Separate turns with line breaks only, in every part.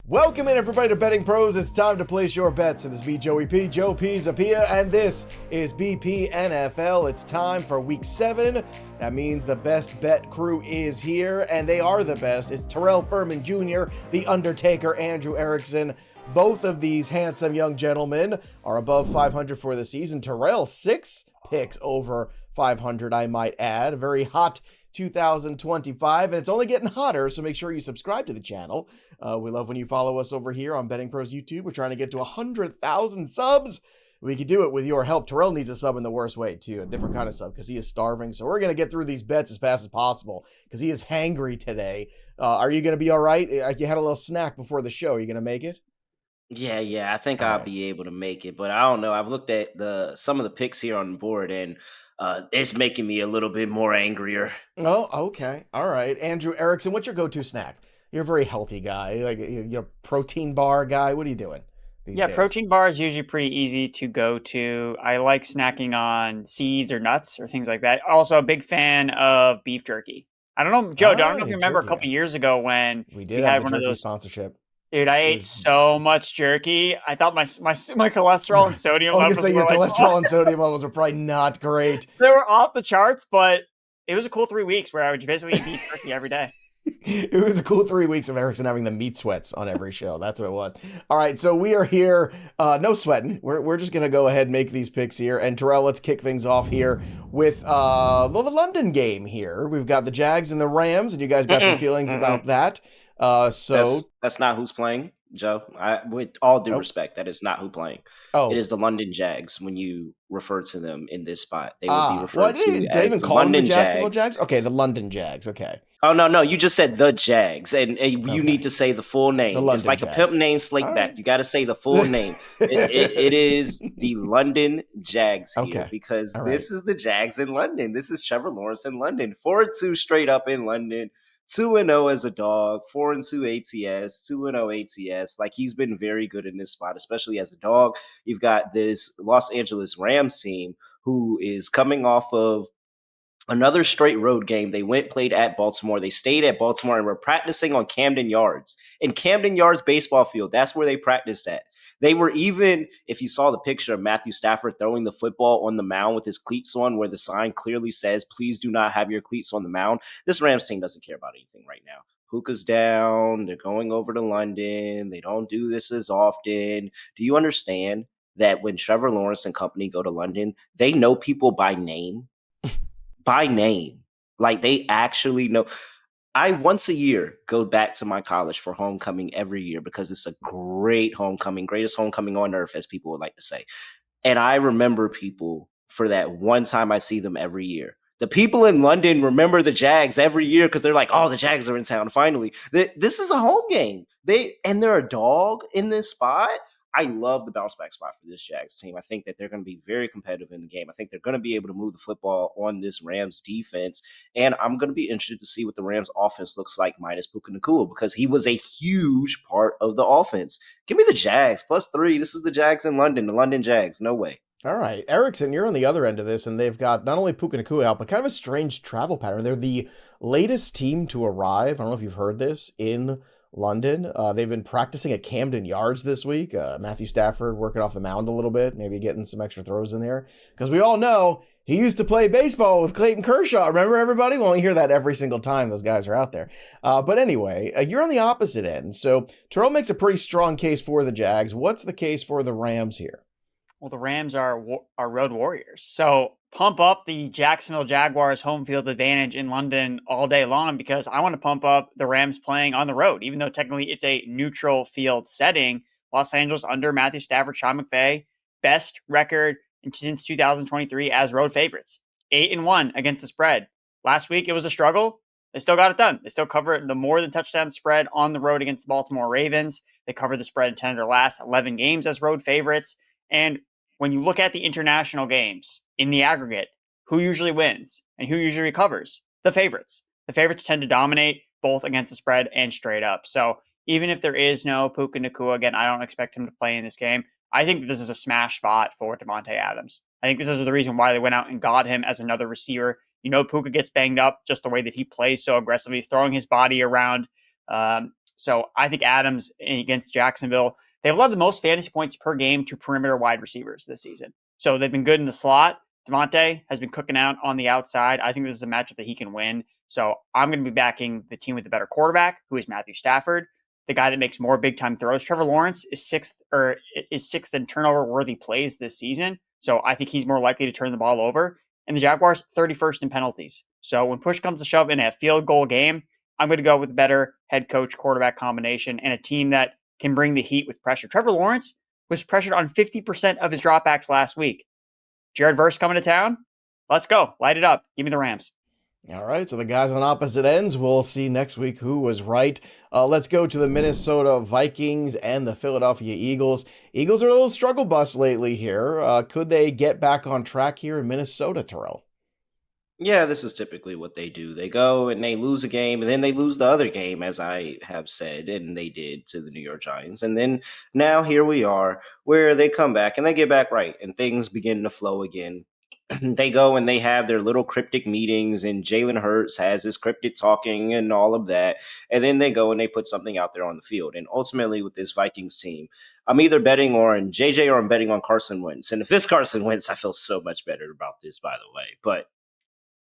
Welcome in, everybody, to Betting Pros. It's time to place your bets. It is me, Joe Pisapia, and this is BP NFL. It's time for Week 7. That means the best bet crew is here, and they are the best. It's Terrell, Furman Jr., The Undertaker, Andrew Erickson. Both of these handsome young gentlemen are above 500 for the season. Terrell, 6 picks over 500, I might add. A very hot 2025, and it's only getting hotter, so make sure you subscribe to the channel. We love when you follow us over here on Betting Pros YouTube. We're trying to get to 100,000 subs. We could do it with your help. Terrell needs a sub in the worst way, too, a different kind of sub, because he is starving. So we're going to get through these bets as fast as possible, because he is hangry today. Are you going to be all right? You had a little snack before the show. Are you going to make it?
Yeah, I think I'll be able to make it, but I don't know. I've looked at some of the picks here on the board, and it's making me a little bit more angrier.
Oh, okay. All right. Andrew Erickson, what's your go-to snack? You're a very healthy guy. Like, you're a protein bar guy. What are you doing these days?
Protein bar is usually pretty easy to go to. I like snacking on seeds or nuts or things like that. Also, a big fan of beef jerky. I don't know, Joe, I don't know if you remember a couple years ago when
we had one of those
sponsorship. Dude, I ate so much jerky. I thought my cholesterol and sodium levels were
your cholesterol and sodium levels were probably not great.
They were off the charts, but it was a cool 3 weeks where I would basically eat jerky every day.
It was a cool 3 weeks of Erickson having the meat sweats on every show. That's what it was. All right, so we are here. No sweating. We're just going to go ahead and make these picks here. And Terrell, let's kick things off here with the London game here. We've got the Jags and the Rams, and you guys got some feelings about that. So
that's not who's playing, Joe. With all due respect, that is not who's playing. It is the London Jags. When you refer to them in this spot, they will be referred to as the London Jags.
Okay, the London Jags. Okay.
Oh no, you just said the Jags, and you need to say the full name. It's like
Jags.
A pimp name slate back. You got to say the full name. It is the London Jags here because this is the Jags in London. This is Trevor Lawrence in London. 4-2 straight up in London. 2-0 as a dog, 4-2 ATS, 2-0 ATS. Like, he's been very good in this spot, especially as a dog. You've got this Los Angeles Rams team who is coming off of another straight road game. They played at Baltimore. They stayed at Baltimore and were practicing on Camden Yards. In Camden Yards baseball field, that's where they practiced at. They were even, if you saw the picture of Matthew Stafford throwing the football on the mound with his cleats on, where the sign clearly says, please do not have your cleats on the mound. This Rams team doesn't care about anything right now. Puka's down. They're going over to London. They don't do this as often. Do you understand that when Trevor Lawrence and company go to London, they know people by name? By name. Like, they actually know. I once a year go back to my college for homecoming every year because it's a great homecoming, greatest homecoming on earth, as people would like to say. And I remember people for that one time I see them every year. The people in London remember the Jags every year because they're like, oh, the Jags are in town finally. This is a home game. They're a dog in this spot. I love the bounce back spot for this Jags team. I think that they're going to be very competitive in the game. I think they're going to be able to move the football on this Rams defense. And I'm going to be interested to see what the Rams offense looks like minus Puka Nacua, because he was a huge part of the offense. Give me the Jags +3. This is the Jags in London, the London Jags. No way.
All right. Erickson, you're on the other end of this, and they've got not only Puka Nacua out, but kind of a strange travel pattern. They're the latest team to arrive. I don't know if you've heard this, in London. They've been practicing at Camden Yards this week. Matthew Stafford working off the mound a little bit, maybe getting some extra throws in there. Because we all know he used to play baseball with Clayton Kershaw. Remember, everybody? Well, we hear that every single time those guys are out there. But anyway, you're on the opposite end. So Terrell makes a pretty strong case for the Jags. What's the case for the Rams here?
Well, the Rams are road warriors. So pump up the Jacksonville Jaguars home field advantage in London all day long, because I want to pump up the Rams playing on the road, even though technically it's a neutral field setting. Los Angeles under Matthew Stafford, Sean McVay, best record since 2023 as road favorites. 8-1 against the spread. Last week it was a struggle. They still got it done. They still covered the more than touchdown spread on the road against the Baltimore Ravens. They covered the spread in 10 of their last 11 games as road favorites. And when you look at the international games in the aggregate, who usually wins and who usually recovers? The favorites. The favorites tend to dominate both against the spread and straight up. So even if there is no Puka Nacua, again, I don't expect him to play in this game. I think this is a smash spot for Devontae Adams. I think this is the reason why they went out and got him as another receiver. You know, Puka gets banged up just the way that he plays so aggressively, throwing his body around. So I think Adams against Jacksonville, they've led the most fantasy points per game to perimeter wide receivers this season. So they've been good in the slot. Devontae has been cooking out on the outside. I think this is a matchup that he can win. So I'm going to be backing the team with the better quarterback, who is Matthew Stafford, the guy that makes more big time throws. Trevor Lawrence is sixth in turnover worthy plays this season. So I think he's more likely to turn the ball over. And the Jaguars 31st in penalties. So when push comes to shove in a field goal game, I'm going to go with the better head coach quarterback combination and a team that can bring the heat with pressure. Trevor Lawrence was pressured on 50% of his dropbacks last week. Jared Verse coming to town? Let's go. Light it up. Give me the Rams.
All right, so the guys on opposite ends, we'll see next week who was right. Let's go to the Minnesota Vikings and the Philadelphia Eagles. Eagles are a little struggle bus lately here. Could they get back on track here in Minnesota, Terrell?
Yeah, this is typically what they do. They go and they lose a game, and then they lose the other game, as I have said, and they did to the New York Giants. And then now here we are, where they come back and they get back right, and things begin to flow again. They go and they have their little cryptic meetings, and Jalen Hurts has his cryptic talking and all of that. And then they go and they put something out there on the field. And ultimately, with this Vikings team, I'm either betting on JJ or I'm betting on Carson Wentz. And if it's Carson Wentz, I feel so much better about this, by the way. But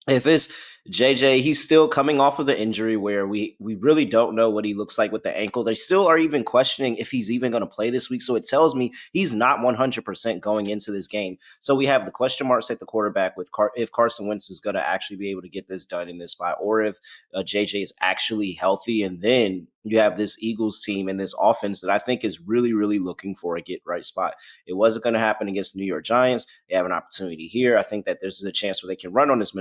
if it's JJ, he's still coming off of the injury where we really don't know what he looks like with the ankle. They still are even questioning if he's even going to play this week. So it tells me he's not 100% going into this game. So we have the question marks at the quarterback with if Carson Wentz is going to actually be able to get this done in this spot, or if JJ is actually healthy. And then you have this Eagles team and this offense that I think is really, really looking for a get right spot. It wasn't going to happen against the New York Giants. They have an opportunity here. I think that there's a chance where they can run on this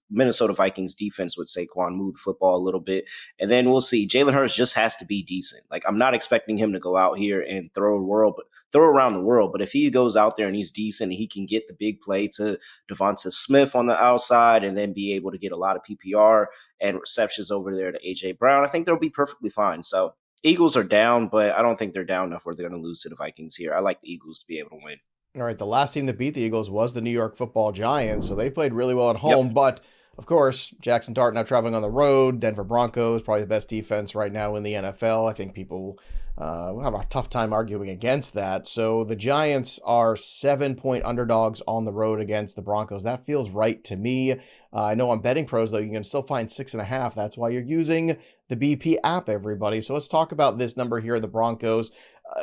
Minnesota Vikings defense with Saquon, move the football a little bit. And then we'll see. Jalen Hurts just has to be decent. Like, I'm not expecting him to go out here and throw around the world. But if he goes out there and he's decent and he can get the big play to Devonta Smith on the outside and then be able to get a lot of PPR and receptions over there to A.J. Brown, I think they'll be perfectly fine. So Eagles are down, but I don't think they're down enough where they're going to lose to the Vikings here. I like the Eagles to be able to win.
All right, the last team that beat the Eagles was the New York Football Giants, so they played really well at home. Yep. But, of course, Jackson Dart now traveling on the road. Denver Broncos, probably the best defense right now in the NFL. I think people have a tough time arguing against that. So the Giants are 7-point underdogs on the road against the Broncos. That feels right to me. I know on BettingPros, though, you can still find 6.5. That's why you're using the BP app, everybody. So let's talk about this number here, the Broncos.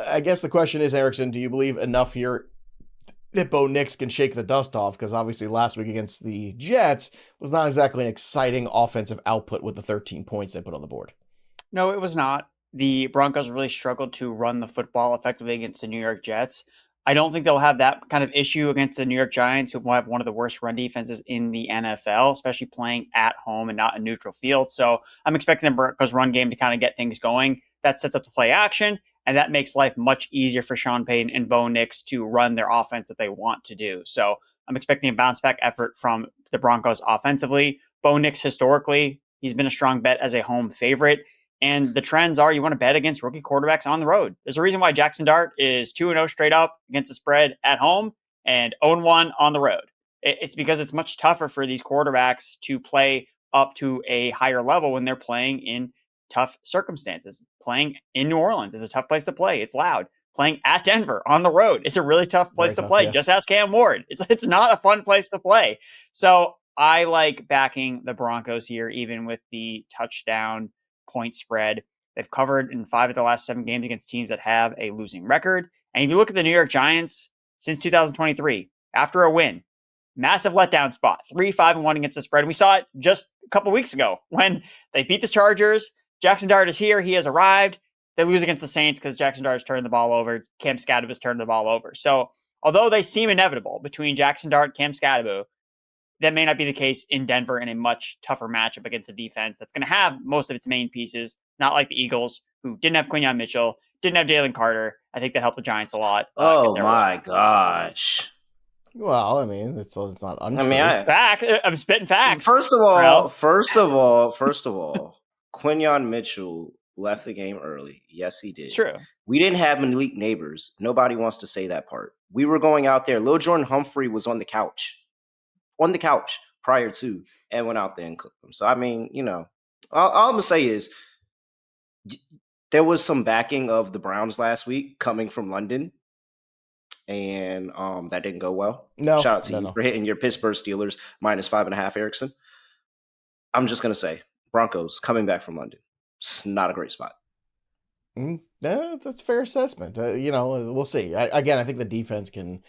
I guess the question is, Erickson, do you believe enough here that Bo Nix can shake the dust off? Because obviously last week against the Jets was not exactly an exciting offensive output with the 13 points they put on the board.
No, it was not. The Broncos really struggled to run the football effectively against the New York Jets. I don't think they'll have that kind of issue against the New York Giants, who have one of the worst run defenses in the NFL, especially playing at home and not a neutral field. So I'm expecting the Broncos run game to kind of get things going. That sets up the play action, and that makes life much easier for Sean Payton and Bo Nix to run their offense that they want to do. So I'm expecting a bounce back effort from the Broncos offensively. Bo Nix, historically, he's been a strong bet as a home favorite. And the trends are you want to bet against rookie quarterbacks on the road. There's a reason why Jackson Dart is 2-0 straight up against the spread at home and 0-1 on the road. It's because it's much tougher for these quarterbacks to play up to a higher level when they're playing in tough circumstances. Playing in New Orleans is a tough place to play. It's loud. Playing at Denver on the road is a really tough place to play. Yeah. Just ask Cam Ward. It's not a fun place to play. So I like backing the Broncos here, even with the touchdown point spread. They've covered in 5 of the last 7 games against teams that have a losing record. And if you look at the New York Giants since 2023, after a win, massive letdown spot, 3-5-1 against the spread. We saw it just a couple weeks ago when they beat the Chargers. Jackson Dart is here. He has arrived. They lose against the Saints because Jackson Dart has turned the ball over. Cam Skadoo has turned the ball over. So although they seem inevitable between Jackson Dart and Cam Skadoo, that may not be the case in Denver in a much tougher matchup against a defense that's going to have most of its main pieces, not like the Eagles, who didn't have Quinyon Mitchell, didn't have Jalen Carter. I think that helped the Giants a lot.
Oh, my gosh.
Well, I mean, it's not untrue.
I'm spitting facts.
First of all, Quinyon Mitchell left the game early. Yes, he did.
It's true.
We didn't have Malik Neighbors. Nobody wants to say that part. We were going out there. Lil Jordan Humphrey was on the couch prior to, and went out there and cooked them. So, I mean, all I'm going to say is there was some backing of the Browns last week coming from London, and that didn't go well.
No,
shout out to you for hitting your Pittsburgh Steelers -5.5, Erickson. I'm just gonna say Broncos coming back from London. It's not a great spot.
That's a fair assessment. We'll see. I think the defense can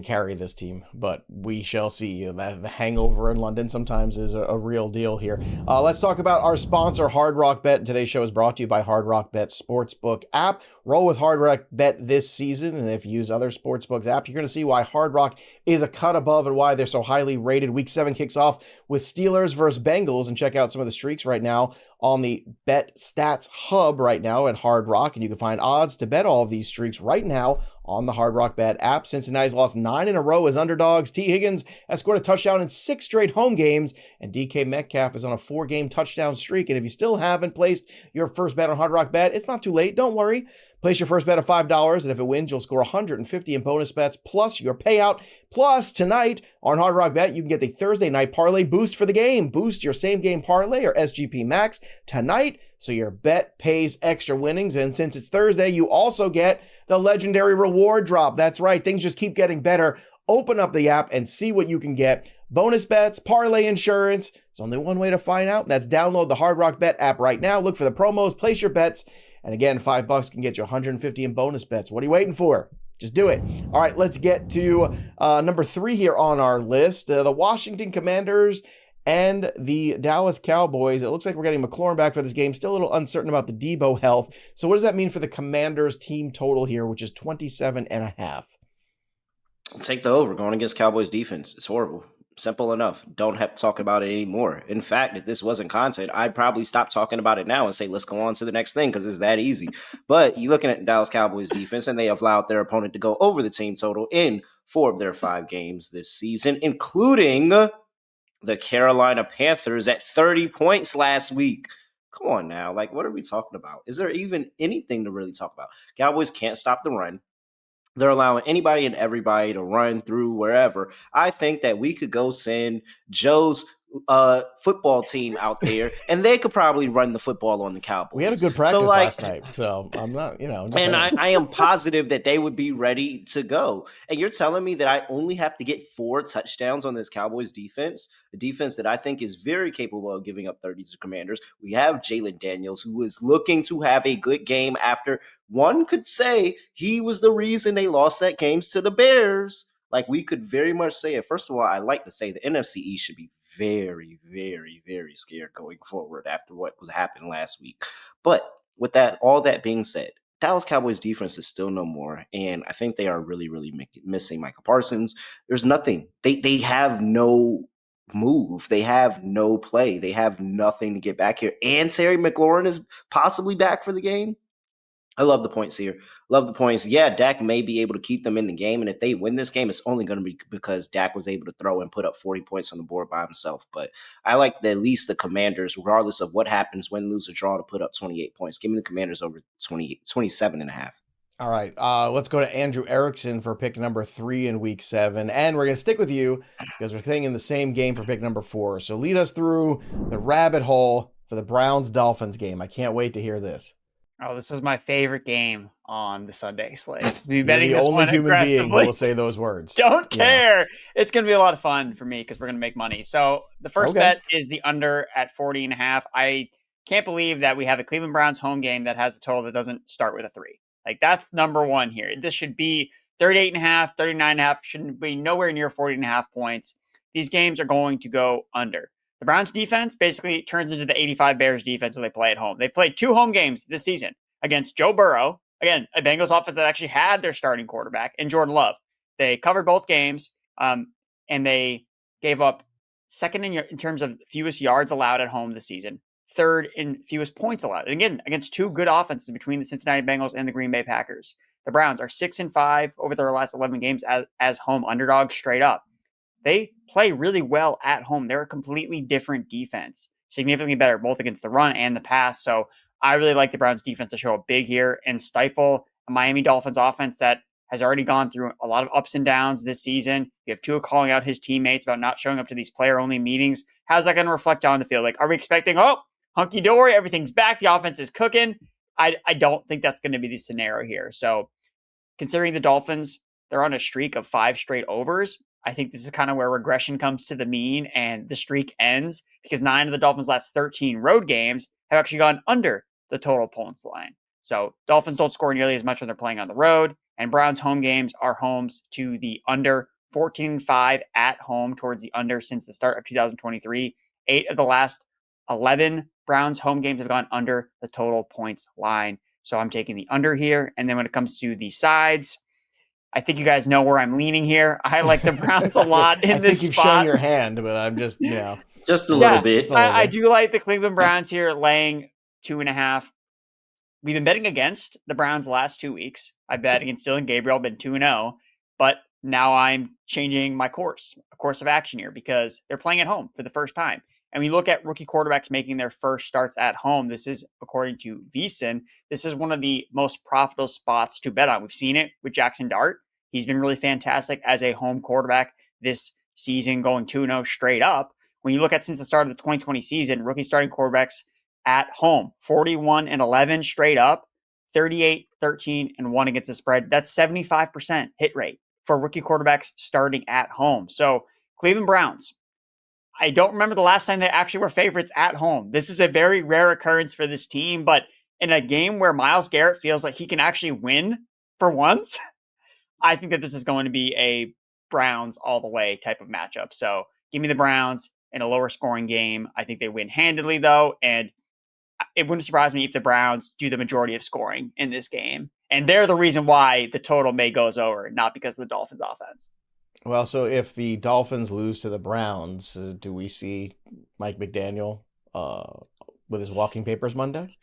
carry this team, but we shall see. The hangover in London sometimes is a real deal here. Let's talk about our sponsor, Hard Rock Bet. Today's show is brought to you by Hard Rock Bet Sportsbook app. Roll with Hard Rock Bet this season, and if you use other sportsbooks app, you're going to see why Hard Rock is a cut above and why they're so highly rated. Week 7 kicks off with Steelers versus Bengals, and check out some of the streaks right now on the Bet Stats Hub right now at Hard Rock, and you can find odds to bet all of these streaks right now on the Hard Rock Bet app. Cincinnati's lost 9 in a row as underdogs. T. Higgins has scored a touchdown in 6 straight home games, and DK Metcalf is on a 4-game touchdown streak. And if you still haven't placed your first bet on Hard Rock Bet, it's not too late. Don't worry. Place your first bet of $5, and if it wins, you'll score $150 in bonus bets, plus your payout. Plus, tonight on Hard Rock Bet, you can get the Thursday night parlay boost for the game. Boost your same-game parlay or SGP Max tonight, so your bet pays extra winnings. And since it's Thursday, you also get the legendary reward drop. That's right, things just keep getting better. Open up the app and see what you can get. Bonus bets, parlay insurance. There's only one way to find out. That's download the Hard Rock Bet app right now. Look for the promos, place your bets. And again, $5 can get you $150 in bonus bets. What are you waiting for? Just do it. All right, let's get to number 3 here on our list. The Washington Commanders and the Dallas Cowboys. It looks like we're getting McLaurin back for this game. Still a little uncertain about the Debo health. So what does that mean for the Commanders team total here, which is 27.5?
Take the over going against Cowboys defense. It's horrible. Simple enough. Don't have to talk about it anymore. In fact, if this wasn't content, I'd probably stop talking about it now and say, let's go on to the next thing because it's that easy. But you're looking at Dallas Cowboys defense, and they have allowed their opponent to go over the team total in 4 of their 5 games this season, including the Carolina Panthers at 30 points last week. Come on now. Like, what are we talking about? Is there even anything to really talk about? Cowboys can't stop the run. They're allowing anybody and everybody to run through wherever. I think that we could go send Joe's football team out there, and they could probably run the football on the Cowboys.
We had a good practice last night, so I'm not,
and I am positive that they would be ready to go. And you're telling me that I only have to get 4 touchdowns on this Cowboys defense, a defense that I think is very capable of giving up 30 to Commanders. We have Jalen Daniels, who is looking to have a good game after one could say he was the reason they lost that games to the Bears. Like, we could very much say it. First of all, I like to say the NFC East should be very, very, very scared going forward after what was happening last week. But with that, all that being said, Dallas Cowboys defense is still no more, and I think they are really, really missing Micah Parsons. There's nothing. They have no move. They have no play. They have nothing to get back here. And Terry McLaurin is possibly back for the game. I love the points here. Love the points. Yeah, Dak may be able to keep them in the game, and if they win this game, it's only going to be because Dak was able to throw and put up 40 points on the board by himself. But I like at least the Commanders, regardless of what happens, win, lose, or draw, to put up 28 points. Give me the Commanders over 27.5.
All right, let's go to Andrew Erickson for pick number 3 in week 7. And we're going to stick with you because we're staying in the same game for pick number 4. So lead us through the rabbit hole for the Browns-Dolphins game. I can't wait to hear this.
Oh, this is my favorite game on the Sunday slate.
You're the only human being who will say those words.
Don't care. Yeah. It's going to be a lot of fun for me because we're going to make money. So the first bet is the under at 40.5. I can't believe that we have a Cleveland Browns home game that has a total that doesn't start with a 3. Like, that's number 1 here. This should be 38.5, 39.5. Shouldn't be nowhere near 40.5 points. These games are going to go under. The Browns defense basically turns into the 85 Bears defense when they play at home. They've played 2 home games this season against Joe Burrow, again, a Bengals offense that actually had their starting quarterback, and Jordan Love. They covered both games, and they gave up second in terms of fewest yards allowed at home this season, 3rd in fewest points allowed. And again, against 2 good offenses between the Cincinnati Bengals and the Green Bay Packers. The Browns are 6-5 over their last 11 games as home underdogs straight up. They play really well at home. They're a completely different defense, significantly better both against the run and the pass. So I really like the Browns defense to show up big here and stifle a Miami Dolphins offense that has already gone through a lot of ups and downs this season. You have Tua calling out his teammates about not showing up to these player-only meetings. How's that going to reflect on the field? Like, are we expecting, hunky-dory, everything's back, the offense is cooking? I don't think that's going to be the scenario here. So considering the Dolphins, they're on a streak of 5 straight overs. I think this is kind of where regression comes to the mean and the streak ends because 9 of the Dolphins' last 13 road games have actually gone under the total points line. So Dolphins don't score nearly as much when they're playing on the road, and Browns' home games are homes to the under. 14-5 at home towards the under since the start of 2023. 8 of the last 11 Browns home games have gone under the total points line. So I'm taking the under here. And then when it comes to the sides, I think you guys know where I'm leaning here. I like the Browns a lot in this spot. I think
you've shown your hand, but I'm just,
just a little bit.
I do like the Cleveland Browns here laying 2.5. We've been betting against the Browns the last 2 weeks. I bet against Dylan Gabriel, been 2-0, but now I'm changing my course of action here because they're playing at home for the first time. And we look at rookie quarterbacks making their first starts at home. This is, according to VSiN, this is one of the most profitable spots to bet on. We've seen it with Jackson Dart. He's been really fantastic as a home quarterback this season, going 2-0 straight up. When you look at since the start of the 2020 season, rookie starting quarterbacks at home, 41-11 straight up, 38-13-1 against the spread. That's 75% hit rate for rookie quarterbacks starting at home. So Cleveland Browns, I don't remember the last time they actually were favorites at home. This is a very rare occurrence for this team, but in a game where Myles Garrett feels like he can actually win for once, I think that this is going to be a Browns all the way type of matchup. So give me the Browns in a lower scoring game. I think they win handedly though, and it wouldn't surprise me if the Browns do the majority of scoring in this game. And they're the reason why the total may goes over, not because of the Dolphins offense.
Well, so if the Dolphins lose to the Browns, do we see Mike McDaniel with his walking papers Monday?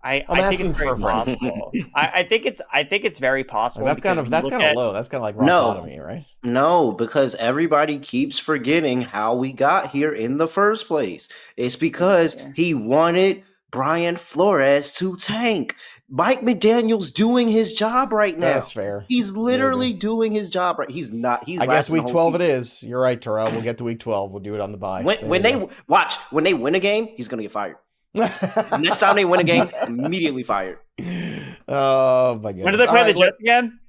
I think it's very possible. I think it's very possible.
That's kind of low. That's kind of like rock bottom, right?
No, because everybody keeps forgetting how we got here in the first place. It's because he wanted Brian Flores to tank. Mike McDaniel's doing his job right now.
That's fair.
He's literally doing his job right. He's not. I
guess week 12 it is. You're right, Terrell. We'll get to week 12. We'll do it on the bye.
When they win a game, he's gonna get fired. Next time they win a game, immediately fired.
Oh my god!
When do they play the Jets again?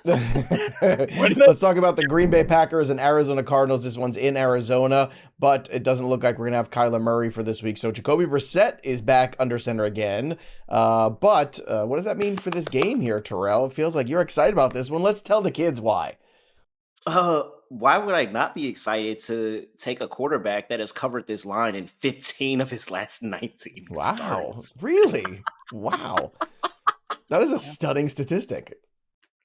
Let's talk about the Green Bay Packers and Arizona Cardinals. This one's in Arizona, but it doesn't look like we're going to have Kyler Murray for this week. So Jacoby Brissett is back under center again. But what does that mean for this game here, Terrell? It feels like you're excited about this one. Let's tell the kids why.
Why would I not be excited to take a quarterback that has covered this line in 15 of his last 19 starts?
Really? Wow. That is a stunning statistic.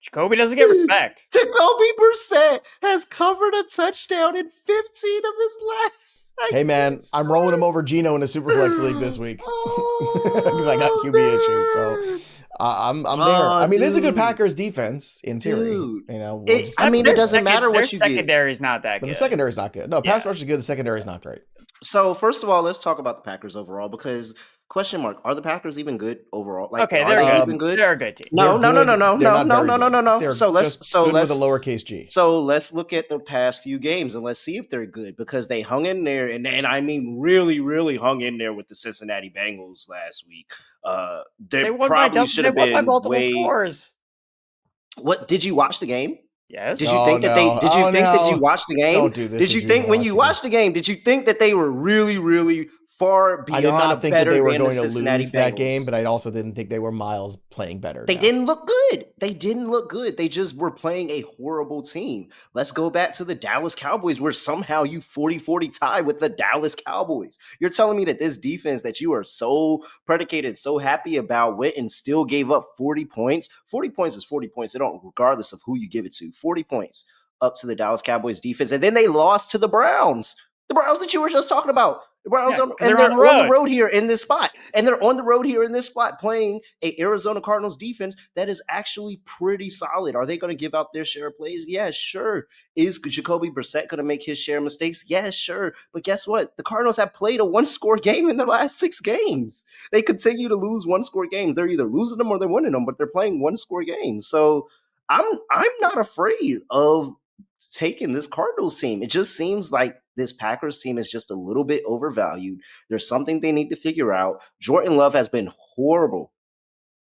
Jacoby doesn't get respect.
Jacoby Brissett has covered a touchdown in 15 of his last 19
Hey, man,
starts.
I'm rolling him over Geno in a Superflex league this week because I got QB issues. So I'm there. I mean, it's a good Packers defense in theory.
Dude.
It
doesn't matter what you get.
Their secondary is not that good.
But the secondary is not good. No, pass rush is good. The secondary is not great.
So first of all, let's talk about the Packers overall because question mark, are the Packers even good overall? Like,
okay, they're even good. They're a good team.
No. So let's
with a lowercase g.
So let's look at the past few games and let's see if they're good because they hung in there and I mean really, really hung in there with the Cincinnati Bengals last week. They probably should have been
by multiple scores.
What did you watch the game?
Yes.
Did you think that you watched the game?
Don't do this.
Did you think when you watched the game? Did you think that they were really, really far beyond?
I did not think that they were going to
Cincinnati
lose
Bengals?
that game, but I also didn't think they were miles playing better.
They didn't look good. They just were playing a horrible team. Let's go back to the Dallas Cowboys where somehow you 40-40 tie with the Dallas Cowboys. You're telling me that this defense that you are so predicated, so happy about went and still gave up 40 points. 40 points is 40 points. They don't, regardless of who you give it to. 40 points up to the Dallas Cowboys defense. And then they lost to the Browns. The Browns that you were just talking about. The Browns they're on the road here in this spot. And they're on the road here in this spot playing a Arizona Cardinals defense that is actually pretty solid. Are they going to give out their share of plays? Yeah, sure. Is Jacoby Brissett going to make his share of mistakes? Yeah, sure. But guess what? The Cardinals have played a one-score game in their last 6 games. They continue to lose one-score games. They're either losing them or they're winning them, but they're playing one-score games. So I'm not afraid of taking this Cardinals team. It just seems like this Packers team is just a little bit overvalued. There's something they need to figure out. Jordan Love has been horrible,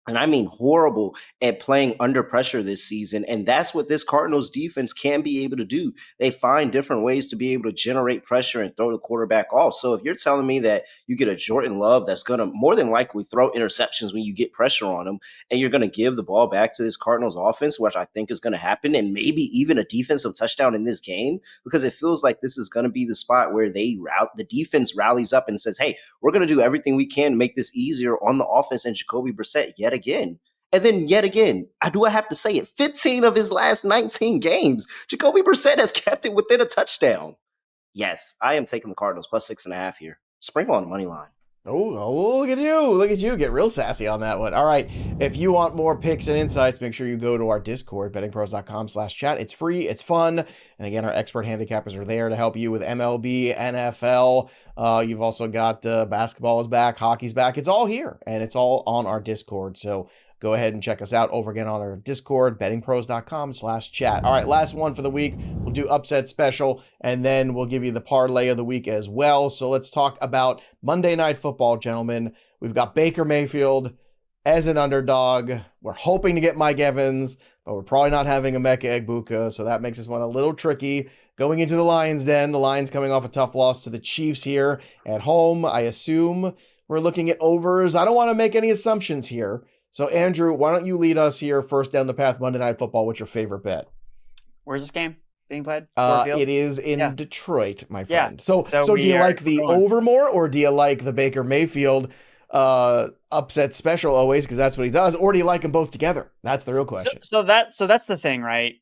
and I mean horrible, at playing under pressure this season. And that's what this Cardinals defense can be able to do. They find different ways to be able to generate pressure and throw the quarterback off. So if you're telling me that you get a Jordan Love that's going to more than likely throw interceptions when you get pressure on him, and you're going to give the ball back to this Cardinals offense, which I think is going to happen, and maybe even a defensive touchdown in this game, because it feels like this is going to be the spot where the defense rallies up and says, hey, we're going to do everything we can to make this easier on the offense and Jacoby Brissett yet again. And then yet again, I have to say it, 15 of his last 19 games, Jacoby Brissett has kept it within a touchdown. Yes, I am taking the Cardinals plus 6.5 here. Sprinkle on the money line.
Oh, look at you. Look at you. Get real sassy on that one. All right. If you want more picks and insights, make sure you go to our Discord, bettingpros.com/chat. It's free. It's fun. And again, our expert handicappers are there to help you with MLB, NFL. You've also got basketball is back. Hockey's back. It's all here. And it's all on our Discord. So go ahead and check us out over again on our Discord, bettingpros.com/chat. All right, last one for the week. We'll do upset special, and then we'll give you the parlay of the week as well. So let's talk about Monday Night Football, gentlemen. We've got Baker Mayfield as an underdog. We're hoping to get Mike Evans, but we're probably not having Emeka Egbuka, so that makes this one a little tricky. Going into the Lions' den, the Lions coming off a tough loss to the Chiefs here at home. I assume we're looking at overs. I don't want to make any assumptions here. So, Andrew, why don't you lead us here first down the path, Monday Night Football? What's your favorite bet?
Where's this game being played?
It is in Detroit, my friend.
Yeah.
So do you like the over more, or do you like the Baker Mayfield upset special always, because that's what he does, or do you like them both together? That's the real question.
So that's the thing, right?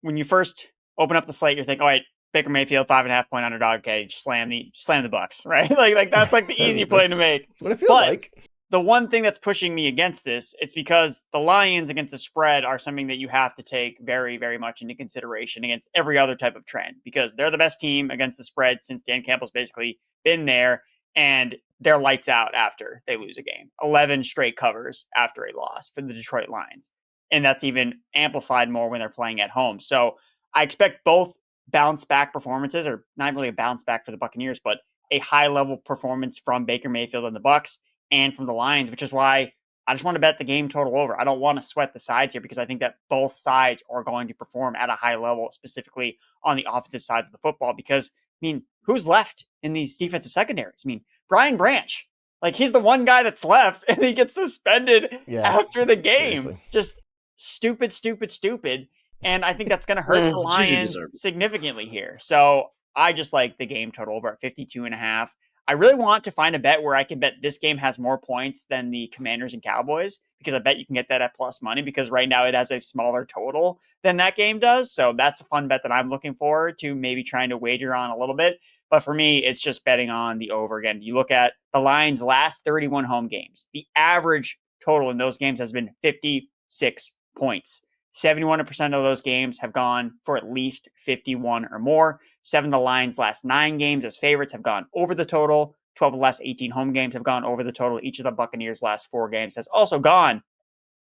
When you first open up the slate, you're thinking, all right, Baker Mayfield, 5.5 point underdog. Okay, slam the Bucks, right? like that's like the easy play to make.
That's what it feels like.
The one thing that's pushing me against this, it's because the Lions against the spread are something that you have to take very, very much into consideration against every other type of trend, because they're the best team against the spread since Dan Campbell's basically been there, and they're lights out after they lose a game. 11 straight covers after a loss for the Detroit Lions. And that's even amplified more when they're playing at home. So I expect both bounce back performances, or not really a bounce back for the Buccaneers, but a high level performance from Baker Mayfield and the Bucks, and from the Lions, which is why I just want to bet the game total over. I don't want to sweat the sides here, because I think that both sides are going to perform at a high level, specifically on the offensive sides of the football. Because, I mean, who's left in these defensive secondaries? I mean, Brian Branch, like, he's the one guy that's left, and he gets suspended after the game. Seriously. Just stupid. And I think that's going to hurt the Lions significantly here. So I just like the game total over at 52.5. I really want to find a bet where I can bet this game has more points than the Commanders and Cowboys, because I bet you can get that at plus money, because right now it has a smaller total than that game does. So that's a fun bet that I'm looking forward to maybe trying to wager on a little bit. But for me, it's just betting on the over again. You look at the Lions' last 31 home games. The average total in those games has been 56 points. 71% of those games have gone for at least 51 or more. 7 of the Lions' last 9 games as favorites have gone over the total. 12 of the last 18 home games have gone over the total. Each of the Buccaneers' last 4 games has also gone,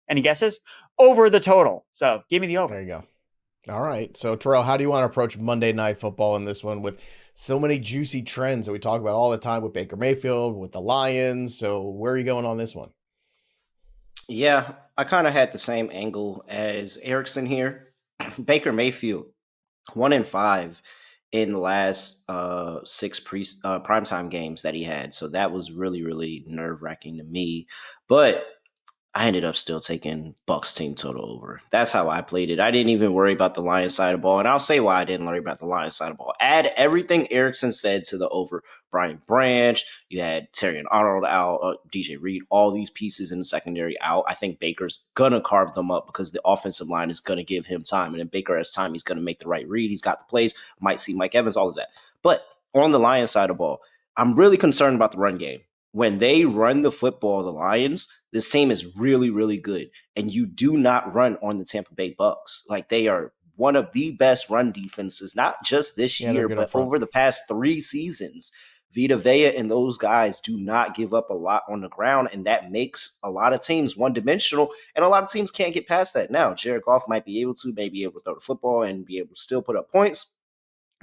any guesses? Over the total. So give me the over.
There you go. All right. So, Terrell, how do you want to approach Monday Night Football in this one with so many juicy trends that we talk about all the time with Baker Mayfield, with the Lions? So where are you going on this one?
Yeah, I kind of had the same angle as Erickson here. Baker Mayfield, 1-5 in the last 6 primetime games that he had. So that was really, really nerve-wracking to me. But I ended up still taking Bucks team total over. That's how I played it. I didn't even worry about the Lions side of the ball. And I'll say why I didn't worry about the Lions side of the ball. Add everything Erickson said to the over. Brian Branch, you had Terry and Arnold out, DJ Reed, all these pieces in the secondary out. I think Baker's going to carve them up because the offensive line is going to give him time. And if Baker has time, he's going to make the right read. He's got the plays. Might see Mike Evans, all of that. But on the Lions side of the ball, I'm really concerned about the run game. When they run the football, the Lions, this team is really, really good. And you do not run on the Tampa Bay Bucks. Like, they are one of the best run defenses, not just this year, but over the past 3 seasons. Vita Vea and those guys do not give up a lot on the ground, and that makes a lot of teams one-dimensional, and a lot of teams can't get past that. Now, Jared Goff might be able to throw the football and be able to still put up points.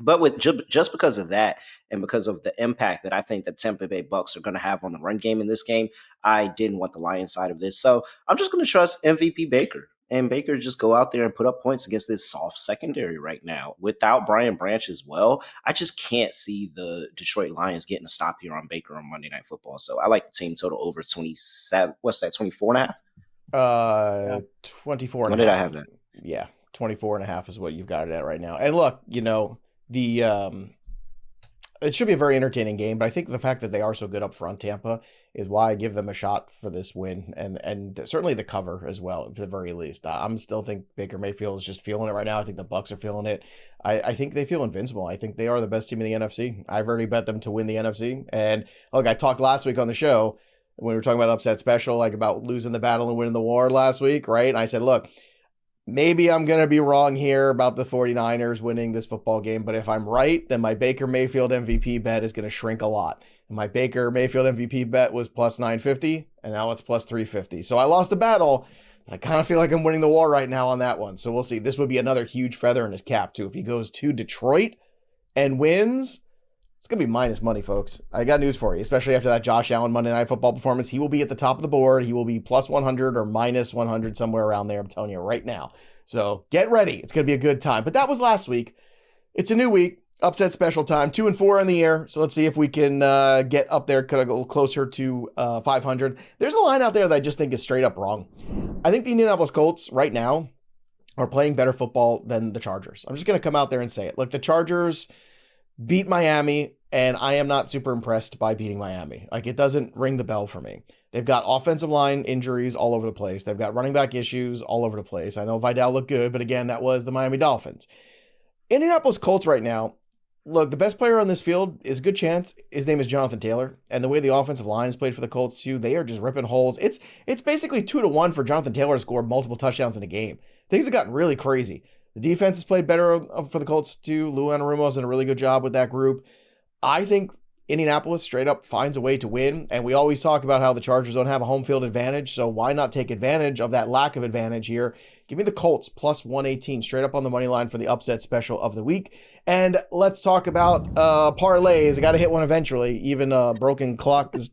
But with just because of that and because of the impact that I think the Tampa Bay Bucks are going to have on the run game in this game, I didn't want the Lions side of this. So I'm just going to trust MVP Baker. And Baker just go out there and put up points against this soft secondary right now. Without Brian Branch as well, I just can't see the Detroit Lions getting a stop here on Baker on Monday Night Football. So I like the team total over 27. What's that, 24 and a half?
24 and
when
a half.
Did I have that?
Yeah, 24 and a half is what you've got it at right now. And look, it should be a very entertaining game, but I think the fact that they are so good up front, Tampa, is why I give them a shot for this win, and certainly the cover as well, at the very least. I'm still think Baker Mayfield is just feeling it right now. I think the Bucks are feeling it. I think they feel invincible. I think they are the best team in the NFC. I've already bet them to win the NFC. And look, I talked last week on the show when we were talking about upset special, like about losing the battle and winning the war last week, right? And I said, look, maybe I'm going to be wrong here about the 49ers winning this football game, but if I'm right, then my Baker Mayfield MVP bet is going to shrink a lot. And my Baker Mayfield MVP bet was plus 950, and now it's plus 350. So I lost the battle. I kind of feel like I'm winning the war right now on that one. So we'll see. This would be another huge feather in his cap, too. If he goes to Detroit and wins, it's going to be minus money, folks. I got news for you, especially after that Josh Allen Monday Night Football performance. He will be at the top of the board. He will be plus 100 or minus 100, somewhere around there. I'm telling you right now. So get ready. It's going to be a good time. But that was last week. It's a new week. Upset special time. 2-4 in the air. So let's see if we can get up there, kind of go closer to 500. There's a line out there that I just think is straight up wrong. I think the Indianapolis Colts right now are playing better football than the Chargers. I'm just going to come out there and say it. Look, the Chargers beat Miami, and I am not super impressed by beating Miami. Like, it doesn't ring the bell for me. They've got offensive line injuries all over the place. They've got running back issues all over the place. I know Vidal looked good, but again, that was the Miami Dolphins. Indianapolis Colts right now, look, the best player on this field is a good chance. His name is Jonathan Taylor. And the way the offensive line is played for the Colts, too, they are just ripping holes. It's basically 2-1 for Jonathan Taylor to score multiple touchdowns in a game. Things have gotten really crazy. The defense has played better for the Colts, too. Lou Anarumo's done a really good job with that group. I think Indianapolis straight up finds a way to win. And we always talk about how the Chargers don't have a home field advantage. So why not take advantage of that lack of advantage here? Give me the Colts plus 118 straight up on the money line for the upset special of the week. And let's talk about parlays. I got to hit one eventually. Even a broken clock is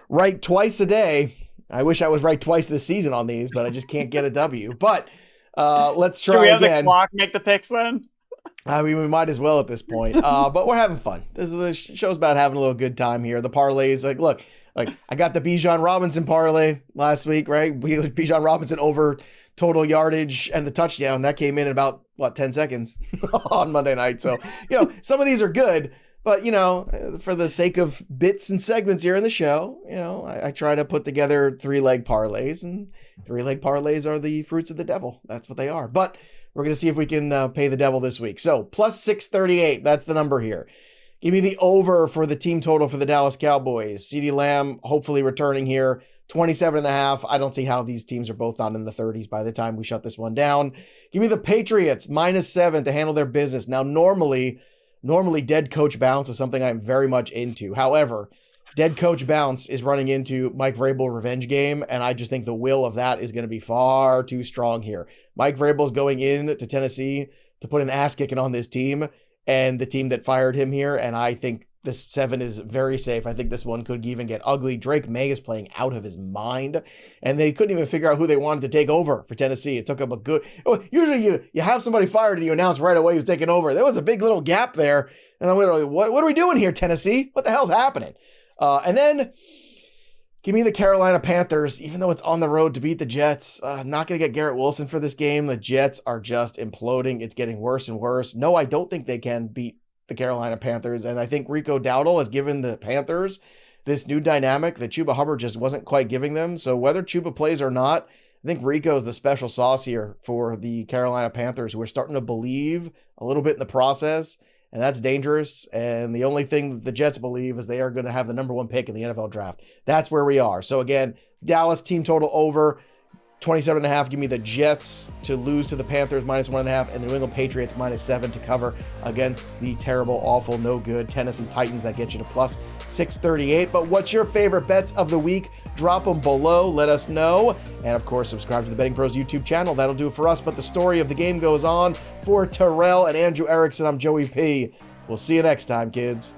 right twice a day. I wish I was right twice this season on these, but I just can't get a W. But let's try again.
Do we have the clock make the picks then?
I mean, we might as well at this point, but we're having fun. This show's about having a little good time here. The parlays, look, I got the Bijan Robinson parlay last week, right? Bijan Robinson over total yardage and the touchdown that came in about 10 seconds on Monday night. So, some of these are good, but for the sake of bits and segments here in the show, I try to put together 3-leg parlays, and 3-leg parlays are the fruits of the devil. That's what they are. But we're going to see if we can pay the devil this week. So plus 638, that's the number here. Give me the over for the team total for the Dallas Cowboys. CeeDee Lamb hopefully returning here, 27.5. I don't see how these teams are both not in the 30s by the time we shut this one down. Give me the Patriots, -7 to handle their business. Now, normally dead coach bounce is something I'm very much into. However, dead coach bounce is running into Mike Vrabel revenge game, and I just think the will of that is going to be far too strong here. Mike Vrabel's going in to Tennessee to put an ass kicking on this team and the team that fired him here, and I think this 7 is very safe. I think this one could even get ugly. Drake May is playing out of his mind, and they couldn't even figure out who they wanted to take over for Tennessee. It took them usually you have somebody fired and you announce right away who's taking over. There was a big little gap there, and I'm literally, what are we doing here, Tennessee? What the hell's happening? And then give me the Carolina Panthers, even though it's on the road to beat the Jets. Not going to get Garrett Wilson for this game. The Jets are just imploding. It's getting worse and worse. No, I don't think they can beat the Carolina Panthers. And I think Rico Dowdle has given the Panthers this new dynamic that Chuba Hubbard just wasn't quite giving them. So whether Chuba plays or not, I think Rico is the special sauce here for the Carolina Panthers, who are starting to believe a little bit in the process. And that's dangerous. And the only thing the Jets believe is they are going to have the number 1 pick in the NFL draft. That's where we are. So again, Dallas team total over. 27.5, give me the Jets to lose to the Panthers -1.5, and the New England Patriots -7 to cover against the terrible, awful, no good Tennessee Titans. That gets you to +638. But what's your favorite bets of the week? Drop them below. Let us know. And of course, subscribe to the Betting Pros YouTube channel. That'll do it for us. But the story of the game goes on. For Terrell and Andrew Erickson, I'm Joey P. We'll see you next time, kids.